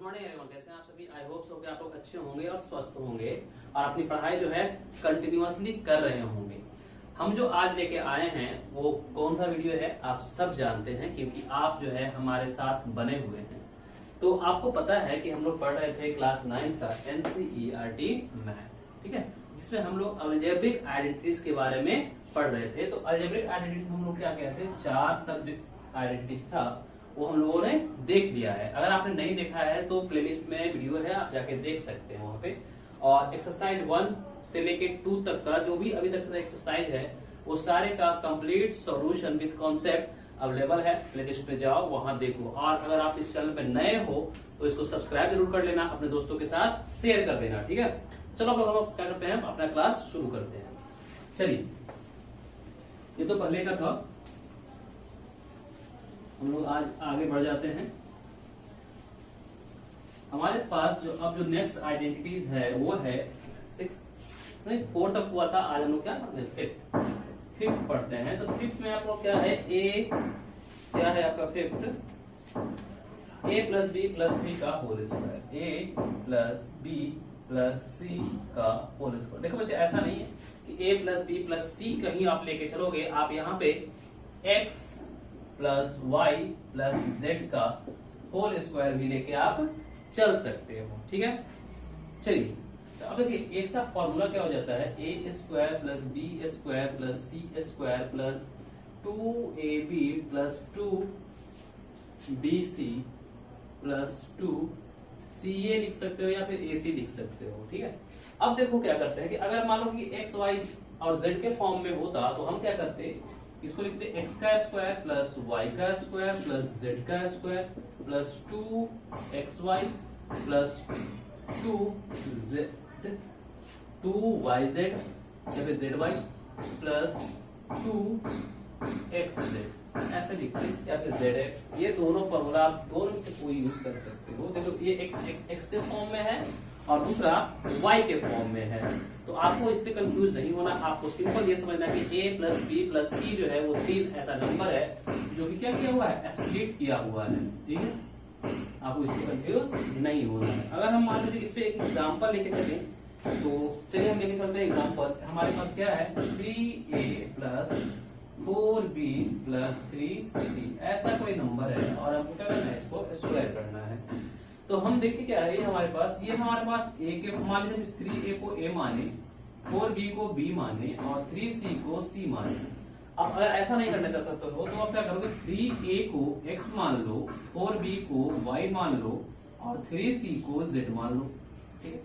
Morning everyone, कैसे हैं आप सभी। आई होप सो कि आप लोग अच्छे होंगे और स्वस्थ होंगे और अपनी पढ़ाई जो है कंटिन्यूअसली कर रहे होंगे। हम जो आज लेके आए हैं वो कौन सा वीडियो है आप सब जानते हैं, क्योंकि आप जो है हमारे साथ बने हुए हैं। तो आपको पता है कि हम लोग पढ़ रहे थे क्लास 9 का NCERT मैथ, ठीक है, जिसमें हम लोग अलजेब्रिक आइडेंटिटीज के बारे में पढ़ रहे थे। तो अलजेब्रिक आइडेंटिटीज हम लोग क्या कहते हैं, 4 सब्जेक्ट आइडेंटिटीज था, वो हम लोगों ने देख लिया है। अगर आपने नहीं देखा है तो प्लेलिस्ट में वीडियो है, आप जाके देख सकते हैं वहां पे। और एक्सरसाइज 1 से लेके 2 तक का जो भी अभी तक का एक्सरसाइज है वो सारे का complete solution with concept available है। प्लेलिस्ट पे जाओ, वहां देखो। और अगर आप इस चैनल पे नए हो तो इसको सब्सक्राइब जरूर कर लेना, अपने दोस्तों के साथ शेयर कर देना, ठीक है। चलो अब हम क्या करते हैं, अपना क्लास शुरू करते हैं। चलिए, ये तो पहले का था, हम लोग आज आगे बढ़ जाते हैं। हमारे पास जो अब जो नेक्स्ट आइडेंटिटीज है वो है 4 तक हुआ था, आज हम लोग क्या पढ़ते हैं, फिफ्थ पढ़ते हैं। तो फिफ्थ में आप लोग क्या है, क्या है आपका fifth, a plus B plus C का whole square, a plus B plus C का होल स्क्वायर। देखो बच्चे, ऐसा नहीं है कि a plus B plus C कहीं आप लेके चलोगे, आप यहाँ पे x plus Y plus Z का होल स्क्वायर भी लेके आप चल सकते हो, ठीक है। चलिए, तो अब देखिए इसका फॉर्मूला क्या हो जाता है, A square plus B square plus C square plus 2ab plus 2bc plus 2ca लिख सकते हो या फिर ac लिख सकते हो, ठीक है। अब देखो क्या करते हैं कि अगर मान लो कि x y और z के फॉर्म में होता तो हम क्या करते, इसको लिखते x का स्क्वायर प्लस y का स्क्वायर प्लस z का square plus 2xy plus 2yz या फिर zy प्लस 2xz ऐसे लिखते हैं, या फिर zx। ये दोनों फॉर्मूला आप दोनों में से कोई यूज कर सकते हो। देखो ये x के फॉर्म में है और दूसरा y के फॉर्म में है, तो आपको इससे कंफ्यूज नहीं होना। आपको सिंपल ये समझना कि a प्लस बी प्लस सी जो है वो 3 ऐसा नंबर है जो कि क्या किया हुआ है, स्प्लिट किया हुआ है, ठीक है। आपको इससे कंफ्यूज नहीं होना है। अगर हम मान लीजिए इस पे एक एग्जांपल लेके चलें, तो चलिए हम लेके चलते हैं एग्जांपल। हमारे पास क्या है, 3a plus 4b plus 3c ऐसा कोई नंबर है और हमको क्या करना है, इसको स्क्वायर करना है। तो हम देखिए क्या है, हमारे पास ये हमारे पास a के मान लीजिए 3a को a माने, 4b को b माने और 3c को c माने। अब अगर ऐसा नहीं करना चाह सकते हो तो आप क्या करोगे, 3a को x मान लो, 4b को y मान लो और 3c को z मान लो, ठीक है।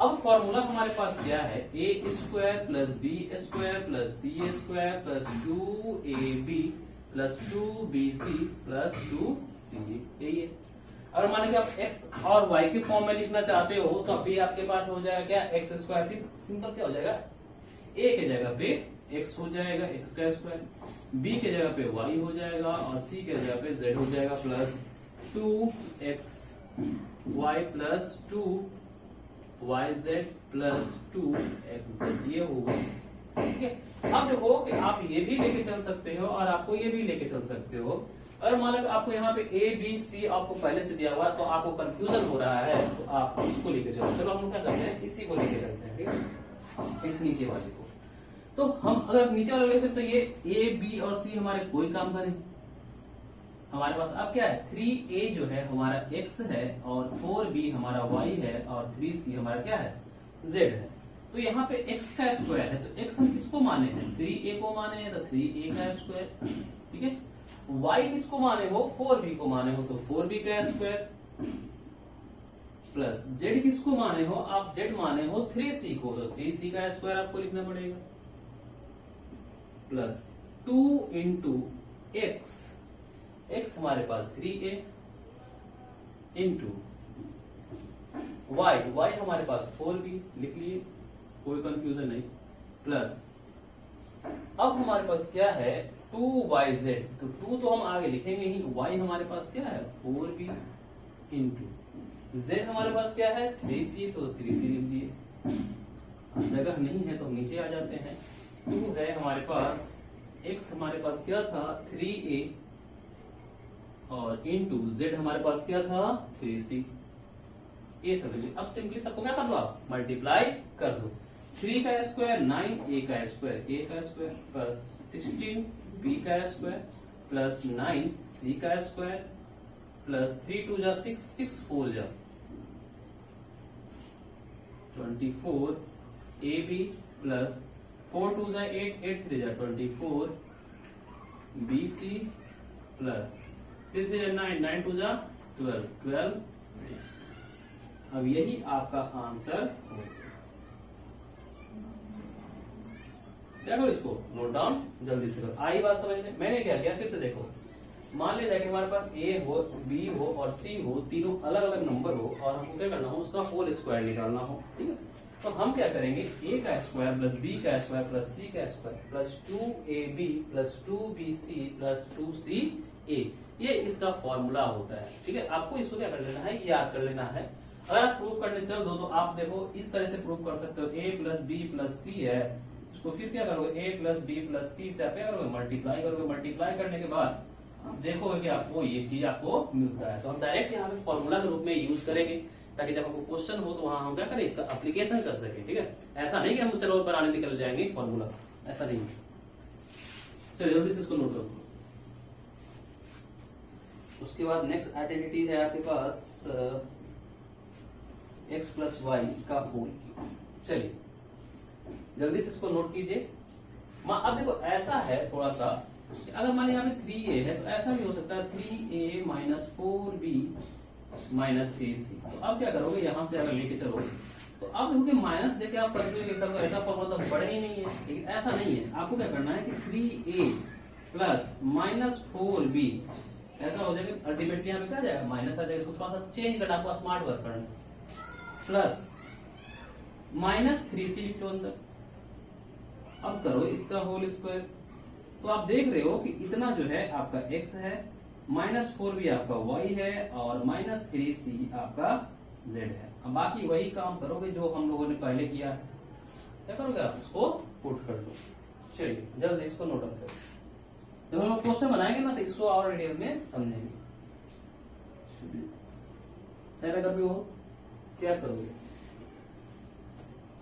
अब फॉर्मूला हमारे पास क्या है, a square plus b square plus c square plus 2ab plus 2bc plus 2c, यही है। अगर मान लीजिए आप x और y के फॉर्म में लिखना चाहते हो तो अभी आपके पास हो जाएगा क्या, x स्क्वायर सिंपल क्या हो जाएगा, a के जगह पे x हो जाएगा x का स्क्वायर, b के जगह पे y हो जाएगा और c के जगह पे z हो जाएगा plus 2xy plus 2yz plus 2xz, ये होगा, ठीक है। अब देखो कि आप ये भी लेके चल सकते हो और आपको ये भी लेके चल सकते हो। अगर मान लो आपको यहाँ पे a b c आपको पहले से दिया हुआ है तो आपको कंफ्यूजन हो रहा है, तो आप इसको लेके चलो। चलो हम क्या करते हैं, इसी को लेके चलते हैं, ठीक है, इस नीचे वाले को। तो हम अगर नीचे वाले लेते तो ये a b और c हमारे कोई काम का नहीं। हमारे पास अब क्या है, 3a जो है हमारा x है और 4b हमारा y है और 3c हमारा क्या है, z है। तो यहाँ पे x का स्क्वायर है, तो x हम किसको माने हैं, 3a को माने हैं तो 3a का स्क्वायर, ठीक है। y किसको माने हो, 4b को माने हो तो 4b का स्क्वायर प्लस z किसको माने हो, आप z माने हो 3c को तो 3c का स्क्वायर आपको लिखना पड़ेगा प्लस 2 इंटू x हमारे पास 3a इंटू y हमारे पास 4b, लिख लिए, कोई कंफ्यूजन नहीं, प्लस अब हमारे पास क्या है 2yz, तो 2 तो हम आगे लिखेंगे ही, y हमारे पास क्या है 4b इंटू z हमारे पास क्या है 3c, तो 3c लिख दिए। जगह नहीं है तो हम नीचे आ जाते हैं। 2 है हमारे पास, x हमारे पास क्या था 3a और इंटू z हमारे पास क्या था 3c, ए सब वैल्यू। अब सिंपली सबको क्या कर दो आप मल्टीप्लाई कर दो। 3 का स्क्वायर 9, ए का स्क्वायर प्लस 16 बी का स्क्वायर प्लस 9 सी का स्क्वायर प्लस 3 2 जा 6, 6 4 जा 24 ए बी प्लस 4 2 जा 8, 8 3 जा 24 बी सी प्लस 3 3 जा 9, 9 2 जा 12, 12। अब यही आपका आंसर होगा। क्या करो इसको नोट डाउन जल्दी से करो। आई बात समझ में। मैंने क्या किया फिर से देखो, मान लिया कि हमारे पास ए हो बी हो और सी हो, तीनों अलग अलग नंबर हो और हमको क्या करना हो उसका होल स्क्वायर निकालना हो, ठीक है। तो हम क्या करेंगे, ए का स्क्वायर प्लस बी का स्क्वायर प्लस सी का square plus 2ab plus 2bc plus 2ca, ये इसका फॉर्मूला होता है, ठीक है। आपको इसको क्या कर लेना है, याद कर लेना है। अगर आप प्रूव करने चल दो तो आप देखो इस तरह से प्रूव कर सकते हो, a प्लस बी प्लस सी है, इसको फिर क्या करोगे a प्लस बी प्लस सी से आप क्या करोगे मल्टीप्लाई करोगे। मल्टीप्लाई करने के बाद देखोगे कि आपको ये चीज आपको मिलता है। तो हम डायरेक्ट यहाँ पे फॉर्मूला के रूप में यूज करेंगे ताकि जब हमको क्वेश्चन हो तो वहां हम क्या करें इसका एप्लीकेशन कर सके, ठीक है। ऐसा नहीं कि हम चलो बनाने निकल जाएंगे फॉर्मूला, ऐसा नहीं। चलिए जल्दी से इसको नोट करो। उसके बाद नेक्स्ट आइडेंटिटी है आपके पास x प्लस वाई का होल क्यूब। चलिए जल्दी से इसको नोट कीजिए। अब देखो ऐसा है थोड़ा सा, अगर मान लीजिए यहाँ पे 3a है तो ऐसा भी हो सकता है 3a minus 4b minus 3c। तो अब क्या करोगे, यहाँ से अगर लेके चलो तो अब देखोगे माइनस देके आप कैलकुलेट ऐसा फॉर्मूला तो बड़ा ही नहीं है, लेकिन ऐसा नहीं है। आपको क्या करना है कि 3a प्लस माइनस 4b ऐसा हो जाएगा, अल्टीमेटली यहाँ पे क्या आ जाएगा माइनस आ जाएगा। इसको थोड़ा सा चेंज करना, आपको स्मार्ट वर्क करना, प्लस माइनस 3c लिख दो अंदर। अब करो इसका होल स्क्वायर, तो आप देख रहे हो कि इतना जो है आपका x है, माइनस 4b आपका y है और माइनस 3c आपका z है। अब बाकी वही काम करोगे जो हम लोगों ने पहले किया है। क्या करोगे आप इसको पुट कर दो। चलिए जल्दी इसको नोट डाउन करो। जब हम लोग क्वेश्चन बनाएंगे ना तो इसको और डिटेल में समझेंगे। अगर भी हो क्या करोगे,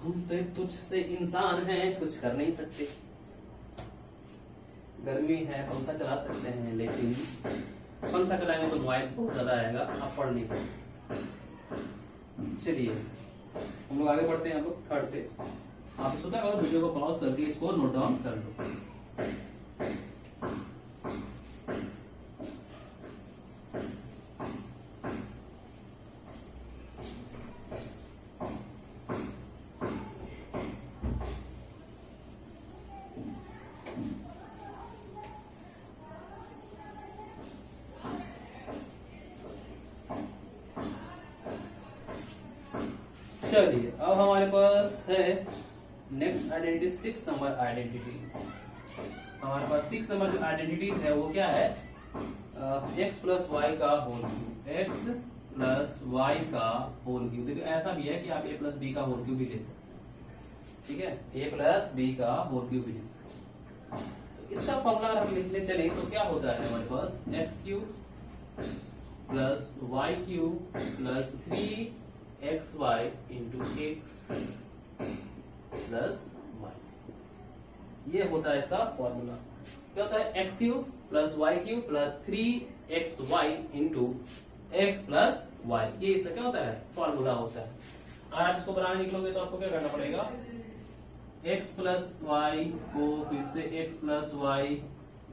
हम तो एक तुझ से इंसान हैं, कुछ कर नहीं सकते। गर्मी है पंखा चला सकते हैं, लेकिन पंखा चलाएंगे तो नॉइज बहुत ज्यादा आएगा, आप पढ़ नहीं पाएंगे। चलिए हम लोग आगे बढ़ते हैं। हम लोग थर्ड पे आप सोचा करो, वीडियो को पॉज करके इसको नोट डाउन कर लो। चलिए अब हमारे पास है नेक्स्ट आइडेंटिटी, 6 नंबर आइडेंटिटी। हमारे पास 6 नंबर जो आइडेंटिटी है वो क्या है, x प्लस वाई का whole cube, x plus Y का होल क्यूब। देखो ऐसा भी है कि आप a प्लस बी का होल क्यूब भी ले सकते हैं, ठीक है, a प्लस बी का होल क्यूब भी ले सकते हैं। तो इसका फॉर्मूला अगर हम लिखने चले तो क्या होता है हमारे पास, x cube plus Y cube plus 3xy into x plus Y. ये होता है इसका फॉर्मूला। क्या होता है, x cube plus Y cube plus 3xy into x plus Y. ये इसका क्या होता है फॉर्मूला होता है। अगर आप इसको बनाने निकलोगे तो आपको क्या करना पड़ेगा, x प्लस वाई को फिर से x प्लस वाई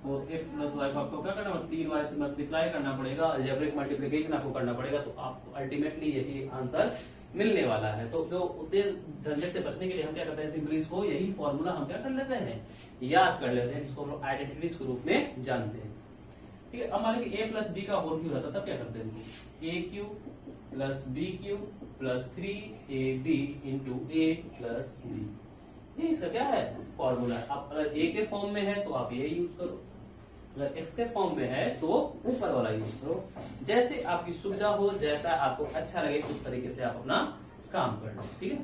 को x प्लस वाई को आपको क्या करना पड़ेगा, 3y से मल्टीप्लाई करना पड़ेगा, अलजेब्रिक मल्टीप्लिकेशन आपको करना पड़ेगा। तो आपको अल्टीमेटली यही आंसर मिलने वाला है। तो जो उद्देश्य झंझट से बचने के लिए हम क्या करते हैं, सिंपली इसको यही फॉर्मूला हम क्या कर लेते हैं, याद कर लेते हैं, जिसको हम लोग आइडेंटिटीज के रूप में जानते हैं, ठीक है। अब मान लीजिए a प्लस बी का होल क्यूब रहता, तब क्या करते हैं, a cube plus B cube plus 3ab into a plus b। ये इसका क्या है फॉर्मूला। आप अगर a के फॉर्म में है तो आप ये यूज करो, अगर x के फॉर्म में है तो ऊपर वाला यूज करो। जैसे आपकी सुविधा हो, जैसा आपको अच्छा लगे उस तरीके से आप अपना काम कर लो, ठीक है।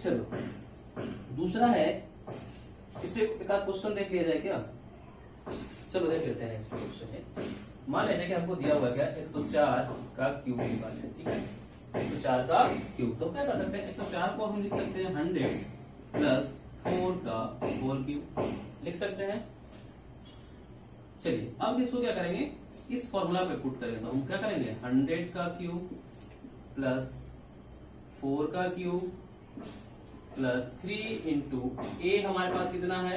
चलो दूसरा है, इसमें एक क्वेश्चन देख लिया जाए क्या, चलो देख लेते हैं। नेक्स्ट क्वेश्चन है मान लेते हैं कि हमको दिया हुआ क्या 104 का क्यूब निकालें, ठीक है, 104 का क्यूब। तो क्या कर सकते हैं 104 को हम लिख सकते हैं 100 प्लस 4 का होल क्यूब लिख सकते हैं। चलिए अब इसको क्या करेंगे, इस फॉर्मूला पे पुट करेंगे। तो हम क्या करेंगे 100 का क्यूब प्लस 4 का क्यूब प्लस 3 इंटू ए हमारे पास कितना है,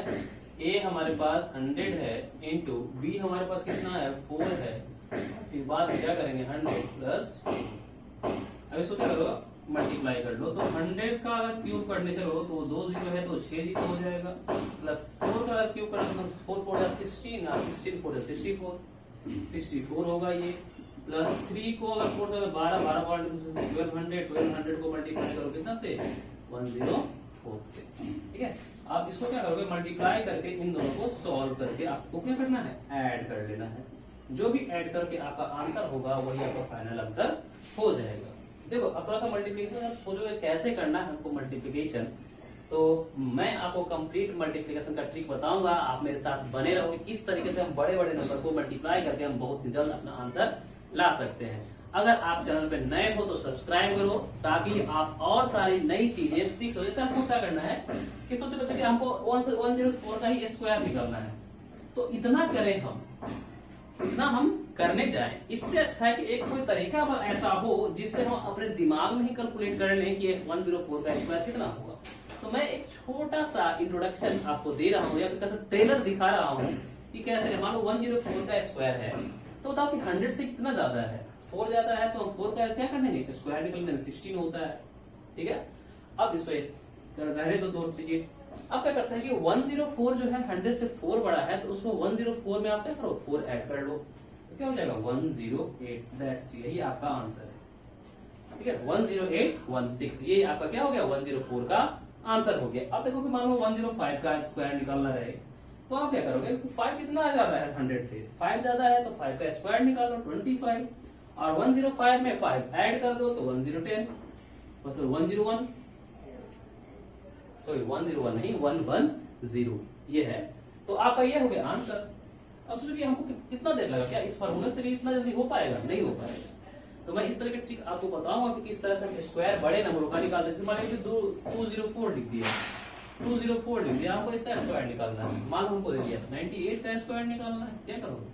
ए हमारे पास 100 है, इंटू बी हमारे पास कितना है 4 है। फिर बाद में क्या करेंगे 100 प्लस, अब इसको क्या करो मल्टीप्लाई कर लो। तो 100 का अगर क्यूब करने चलो तो 2 जीरो है तो 6 जीरो हो जाएगा, प्लस 4 का अगर क्यूब करना तो 4 4 16 और 16 4 64 होगा ये, प्लस 3 को अगर 4 से 12 12 को मल्टीप्लाई करो कितना से 104 से, ठीक है। आप इसको क्या करोगे मल्टीप्लाई करके इन दोनों को सॉल्व करके आपको क्या करना है ऐड कर लेना है। जो भी ऐड करके आपका आंसर होगा वही आपका फाइनल आंसर हो जाएगा। देखो अब थोड़ा सा मल्टीप्लिकेशन सोचोगे कैसे करना है हमको मल्टीप्लिकेशन, तो मैं आपको कंप्लीट मल्टीप्लिकेशन का ट्रिक बताऊंगा, आप मेरे साथ बने रहोगे। किस तरीके से हम बड़े बड़े नंबर को मल्टीप्लाई करके हम बहुत ही जल्द अपना आंसर ला सकते हैं। अगर आप चैनल पे नए हो तो सब्सक्राइब करो ताकि आप और सारी नई चीजें सीख सको। जैसे हमको क्या करना है कि सोचो बच्चों कि हमको 104 का ही स्क्वायर निकालना है, तो इतना करें हम, इतना हम करने जाएं। इससे अच्छा है कि एक कोई तरीका ऐसा हो जिससे हम अपने दिमाग में ही कैलकुलेट कर लें कि 104 का स्क्वायर कितना होगा। तो मैं एक छोटा सा इंट्रोडक्शन आपको दे रहा हूँ या फिर ट्रेलर दिखा रहा हूँ कि कैसे, मान लो 104 का स्क्वायर है तो बताओ कि 100 से कितना ज्यादा है, 4 ज्यादा है, तो हम 4 का क्या कर देंगे स्क्वायर निकलने में 16 होता है, ठीक है। अब इसको रहने दो दो डिजिट। अब क्या करते हैं कि 104 जो है 100 से 4 बड़ा है, तो उसको 104 में आप क्या करो 4 ऐड कर लो, तो क्या हो जाएगा 108। दैट्स यही आपका आंसर है, ठीक है। 10816 ये आपका क्या हो गया 104 का आंसर हो गया। अब देखो कि मान लो 105 का स्क्वायर निकालना है, तो आप क्या करोगे 5 कितना ज्यादा है 100 से, 5 ज्यादा है तो 5 का स्क्वायर निकालो 25, और 105 में 5 ऐड कर दो तो 1010, तो फिर 101 नहीं 110 ये है। तो आपका ये हो गया आंसर। अब सोचिए हमको कितना देर लगा, क्या इस फॉर्मूले से भी इतना जल्दी हो पाएगा, नहीं हो पाएगा। तो मैं इस तरह की ट्रिक आपको बताऊंगा कि किस तरह से हम स्क्वायर बड़े नंबरों का निकालते हैं। मान लीजिए 204 लिख दिया, 204 लिख दिया, हमको इसका स्क्वायर निकालना है। मान लो हमको दे दिया 98 का स्क्वायर निकालना है, क्या करोगे?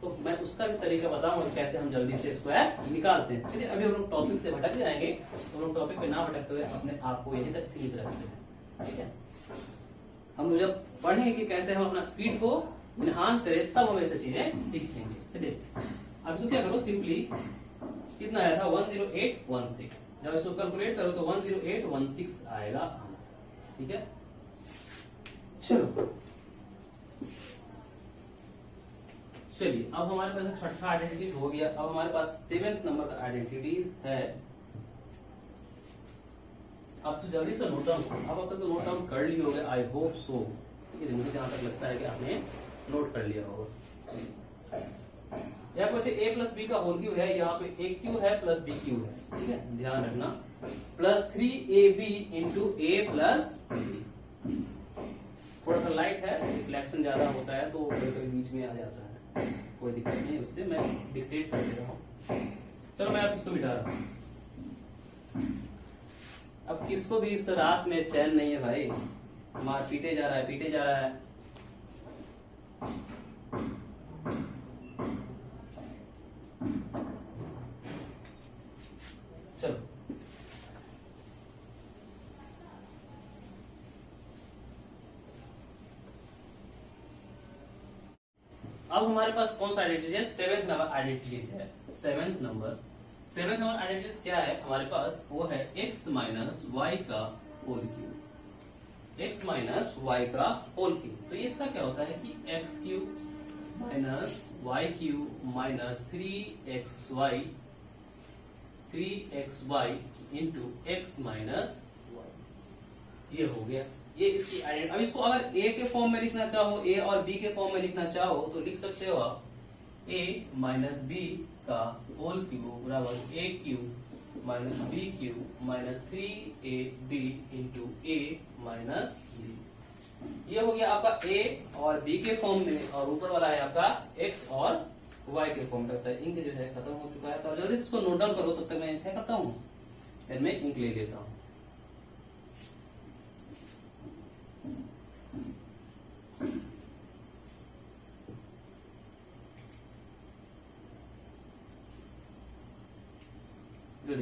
तो मैं उसका भी तरीका बताऊंगा कैसे हम जल्दी से स्क्वायर निकालते हैं। चलिए अभी हम लोग टॉपिक से भटक जाएंगे, तो हम लोग टॉपिक पे ना भटकते हुए अपने आप को यहीं तक सीमित रखते हैं, ठीक है। हम लोग जब पढ़ेंगे कि कैसे हम अपना स्पीड को इनहांस करें तब हम ऐसी चीजें सीखेंगे। चलिए अब इसको क्या करो, सिंपली कितना आया था 10816, जब इसको कैलकुलेट करो तो 10816 आएगा आंसर, ठीक है। चलिए अब हमारे पास छठा आइडेंटिटी हो गया। अब हमारे पास 7th नंबर का आइडेंटिटी है। अब से जल्दी से नोट डाउन, अब तक तो नोट डाउन कर लिए होगे, आई होप सो, ठीक है। मुझे जहां तक लगता है कि आपने नोट कर लिया होगा। यहाँ पे ए प्लस बी का होल क्यूब है, यहाँ पे ए क्यू है प्लस बी क्यू है, ठीक है, ध्यान रखना, प्लस 3ab इंटू ए प्लस बी। थोड़ा सा लाइट है, रिफ्लेक्शन ज्यादा होता है तो कभी कभी बीच में आ जाता है, कोई दिक्कत नहीं, उससे मैं डिक्टेट कर दे रहा हूँ। चलो मैं अब इसको बिठा रहा हूँ। अब किसको भी इस रात में चैन नहीं है भाई, मार पीटे जा रहा है, पीटे जा रहा है। चलो अब हमारे पास कौन सा आइडेंटिटी है, 7th नंबर आइडेंटिटी है। 7th नंबर आइडेंटिटी क्या है हमारे पास, वो है x माइनस वाई का whole cube, x minus Y का होल क्यूब। तो इसका क्या होता है कि x cube minus Y cube minus 3xy into x minus Y, ये हो गया, ये इसकी आइडेंटिटी। अब इसको अगर a के फॉर्म में लिखना चाहो, a और b के फॉर्म में लिखना चाहो तो लिख सकते हो आप a माइनस बी का होल क्यूब बराबर a cube minus B cube minus 3ab into a minus B. ये हो गया आपका a और b के फॉर्म में, और ऊपर वाला है आपका x और y के फॉर्म करता है। इंक जो है खत्म हो चुका है, तो जल्दी इसको नोट डाउन करो, तब तक मैं क्या करता हूँ, मैं इंक ले लेता हूँ।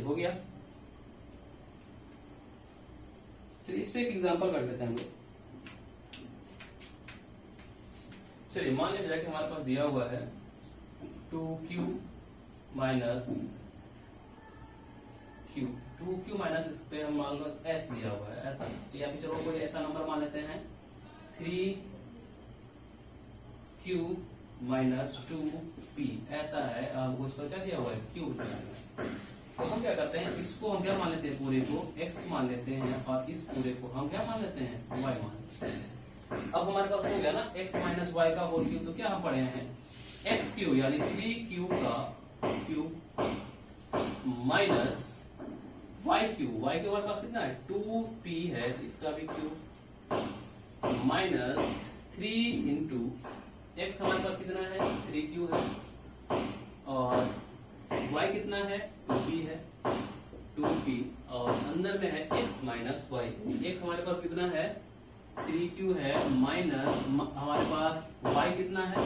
हो गया। चलिए इस पे एक एग्जांपल कर देते हैं हम लोग। चलिए मान लीजिए कि हमारे पास दिया हुआ है 2q minus q, 2q minus इस पे हम मान लो s दिया हुआ है ऐसा, या फिर चलो कोई ऐसा नंबर मान लेते हैं 3q माइनस 2p ऐसा है। आपको उसका क्या दिया हुआ है, q। तो हम क्या करते हैं, इसको हम क्या मान लेते हैं, पूरे को x मान लेते हैं, और इस पूरे को हम क्या मान लेते हैं, y मान लेते हैं। अब हमारे पास हो गया ना x माइनस वाई का होल क्यूब, तो क्या हम पढ़े हैं, एक्स क्यू यानी 3q का cube minus Y Q, Y के हमारे पास कितना है 2p है, इसका भी क्यूब माइनस 3 इंटू एक्स हमारे पास कितना है 3q है, और y कितना है 2p है 2p, और अंदर में है x माइनस वाई। x हमारे पास कितना है 3q है, माइनस हमारे पास y कितना है,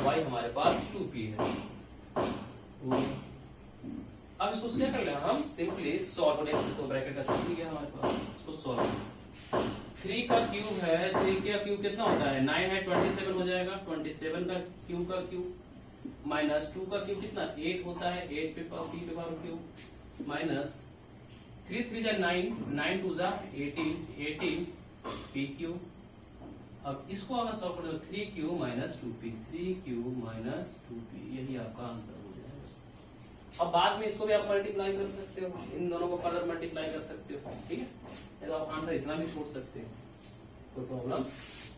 y हमारे पास 2p है। अब इसको क्या कर ले हम, सिंपली सॉल्व करेंगे, तो ब्रैकेट का छोड़ दिया हमारे पास, इसको सॉल्व। 3 का क्यूब है, 3 का क्यूब कितना होता है 9 है, 27 हो जाएगा, 27 का क्यूब माइनस 2 का क्यूब कितना 8 होता है, 8 पे पावर क्यूब माइनस 3 3 जा 9, 9 2 जा 18 p क्यूब। अब इसको अगर सॉल्व करें तो 3q minus 2p, 3q minus 2p, यही आपका आंसर हो जाएगा। अब बाद में इसको भी आप मल्टीप्लाई कर सकते हो, इन दोनों को फर्दर मल्टीप्लाई कर सकते हो, ठीक है। तो आप आंसर इतना भी छोड़ सकते हो, कोई प्रॉब्लम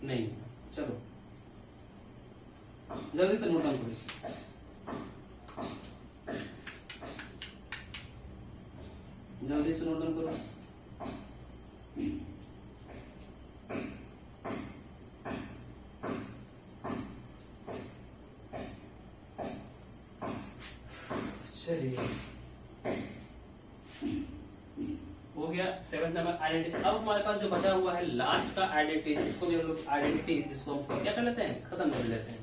नहीं। चलो जल्दी से नोट डाउन करो, जल्दी से नोट डाउन करो। चलिए हो गया 7th नंबर आइडेंटिटी। अब हमारे पास जो बचा हुआ है लास्ट का आइडेंटिटी, जिसको भी हम लोग आइडेंटिटी, जिसको हम क्या कर लेते हैं, खत्म कर लेते हैं।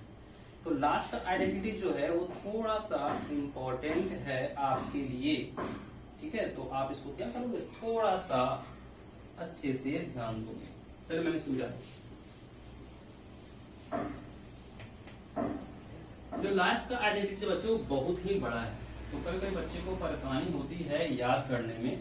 तो लास्ट का आइडेंटिटी जो है वो थोड़ा सा इम्पोर्टेंट है आपके लिए, ठीक है। तो आप इसको क्या करोगे, थोड़ा सा अच्छे से ध्यान दोगे। चलो मैंने समझा, जो लास्ट का आइडेंटिटी बच्चों बहुत ही बड़ा है, तो कभी कभी बच्चे को परेशानी होती है याद करने में।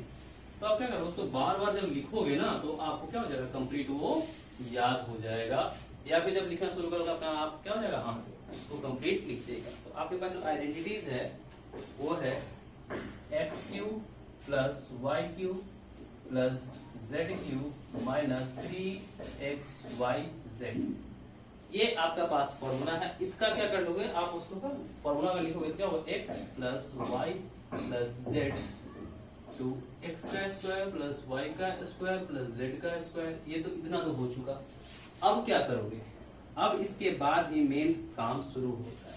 तो आप क्या करो, उसको बार बार जब लिखोगे ना तो आपको क्या हो जाएगा, कंप्लीट वो याद हो जाएगा। या फिर जब लिखना शुरू करोगे अपना आप क्या हो जाएगा, हाँ वो कंप्लीट लिख देगा। तो आपके पास जो आइडेंटिटीज है वो है X cube plus Y cube plus Z cube minus 3xyz। ये आपका पास फॉर्मूला है। इसका क्या कर लोगे आप, उसको फॉर्मूला में लिखोगे क्या होगा, x plus Y plus Z to X का स्क्वायर प्लस वाई का स्क्वायर प्लस जेड का स्क्वायर। ये तो इतना तो हो चुका। अब क्या करोगे, अब इसके बाद ही मेन काम शुरू होता है,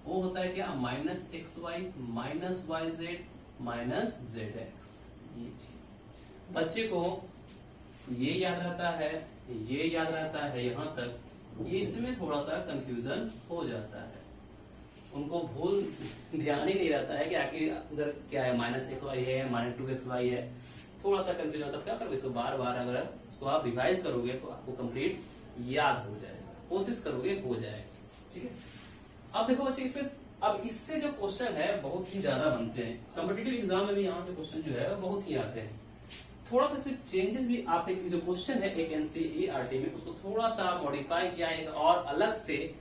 वो होता है क्या, minus X Y minus Y Z minus Z X. ये चीज बच्चे को ये याद रहता है, ये याद रहता है यहाँ तक, ये इसमें थोड़ा सा कंफ्यूजन हो जाता है, उनको भूल ध्यान ही नहीं रहता है कि आखिर उधर क्या है, माइनस एक्स वाई है माइनस 2xy है, थोड़ा सा कंफ्यूजन होता है। क्या करोगे, तो बार बार अगर इसको आप रिवाइज करोगे तो आपको कंप्लीट याद हो जाएगा, कोशिश करोगे हो जाएगा, ठीक है। अब देखो बच्चे इसमें, अब इससे जो क्वेश्चन है बहुत ही ज्यादा बनते हैं, कॉम्पिटिटिव एग्जाम में भी यहाँ के क्वेश्चन जो है बहुत ही आते हैं। थोड़ा सा इसमें चेंजेस भी आपके जो क्वेश्चन है एक एनसीईआरटी में, उसको थोड़ा सा मॉडिफाई किया है और अलग से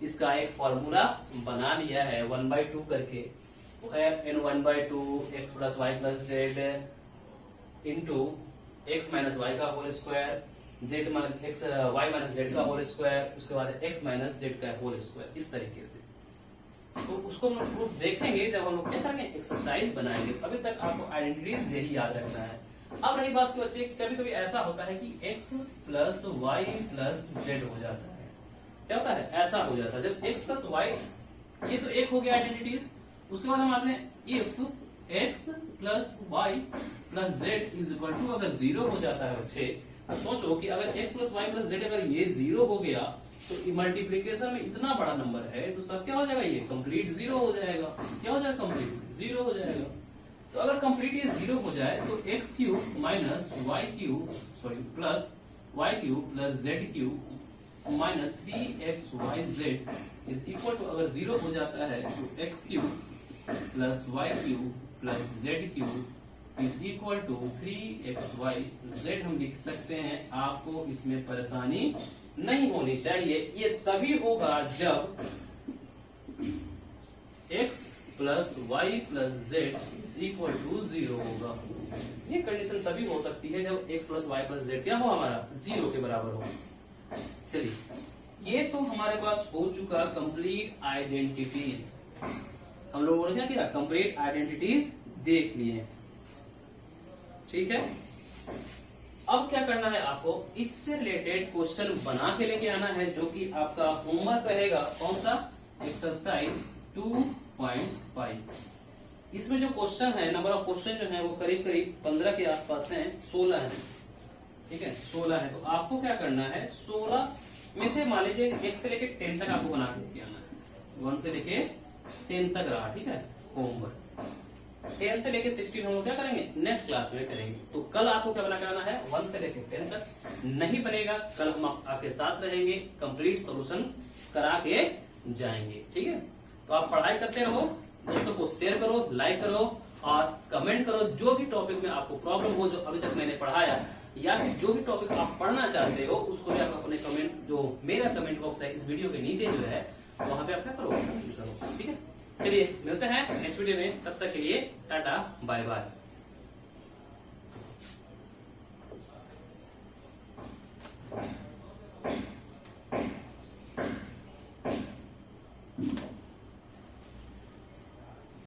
इसका एक फॉर्मूला बना लिया है 1/2 करके, वो है n1/2 x plus Y plus Z into X minus Y का whole square Z minus X Y minus Z का होल स्क्वायर, उसके बाद एक्स माइनस जेड का होल स्क्वायर, इस तरीके से। तो उसको हम लोग देखेंगे जब हम लोग क्या करेंगे, एक्सरसाइज बनाएंगे। अभी तक आपको आइडेंटिटीज यही याद रखना है। अब रही बात की बच्चे, कभी कभी ऐसा होता है कि x plus Y plus Z हो जाता है। क्या होता है, ऐसा हो जाता है जब x प्लस वाई ये तो एक हो गया आइडेंटिटीज। उसके बाद हम आते हैं if x plus Y plus Z is equal to, अगर 0 हो जाता है बच्चे, तो सोचो कि अगर x plus Y plus Z अगर ये 0 हो गया तो मल्टीप्लीकेशन में इतना बड़ा नंबर है तो सब क्या हो जाएगा, ये कंप्लीट 0 हो जाएगा। क्या हो जाएगा, कंप्लीट 0 हो जाएगा। तो अगर कंप्लीट ये 0 हो जाए तो X cube minus Y cube plus Y cube plus Z cube minus 3xyz is equal to, अगर 0 हो जाता है तो X cube plus Y cube plus Z cube is equal to 3xyz हम लिख सकते हैं। आपको इसमें परेशानी नहीं होनी चाहिए। ये तभी होगा जब x plus Y plus Z equal to 0 होगा। ये कंडीशन तभी हो सकती है जब x plus Y plus Z क्या हो, हमारा 0 के बराबर हो। चलिए, ये तो हमारे पास हो चुका कंप्लीट आइडेंटिटीज। हम लोगों ने क्या किया, कंप्लीट आइडेंटिटीज देख लिए, ठीक है। अब क्या करना है, आपको इससे रिलेटेड क्वेश्चन बना के लेके आना है, जो कि आपका होमवर्क रहेगा। कौन सा, एक्सरसाइज 2.5। इसमें जो क्वेश्चन है, नंबर ऑफ क्वेश्चन जो है वो करीब करीब 15 के आसपास हैं, 16 है, ठीक है, 16 है। तो आपको क्या करना है, 16 में से मान लीजिए 1 से लेके 10 तक आपको बना के लेके आना है। 1 से लेके 10 तक रहा, ठीक है, होमवर्क। 10 से लेके 16 हम लोग क्या करेंगे, नेक्स्ट क्लास में करेंगे। तो कल आपको क्या बना कराना है, 1 से लेके 10 तक नहीं बनेगा, कल हम आपके साथ रहेंगे, कंप्लीट सॉल्यूशन करा के जाएंगे, ठीक है। तो आप पढ़ाई करते रहो, दोस्तों को शेयर करो, लाइक करो और कमेंट करो। जो भी टॉपिक में आपको प्रॉब्लम हो, जो अभी तक मैंने पढ़ाया, या जो भी टॉपिक आप पढ़ना चाहते हो, उसको भी आप अपने कमेंट, जो मेरा कमेंट बॉक्स है इस वीडियो के नीचे जो है, वहां पे आप क्या करो, ठीक है। चलिए मिलते हैं नेक्स्ट वीडियो में, तब तक के लिए टाटा बाय बाय।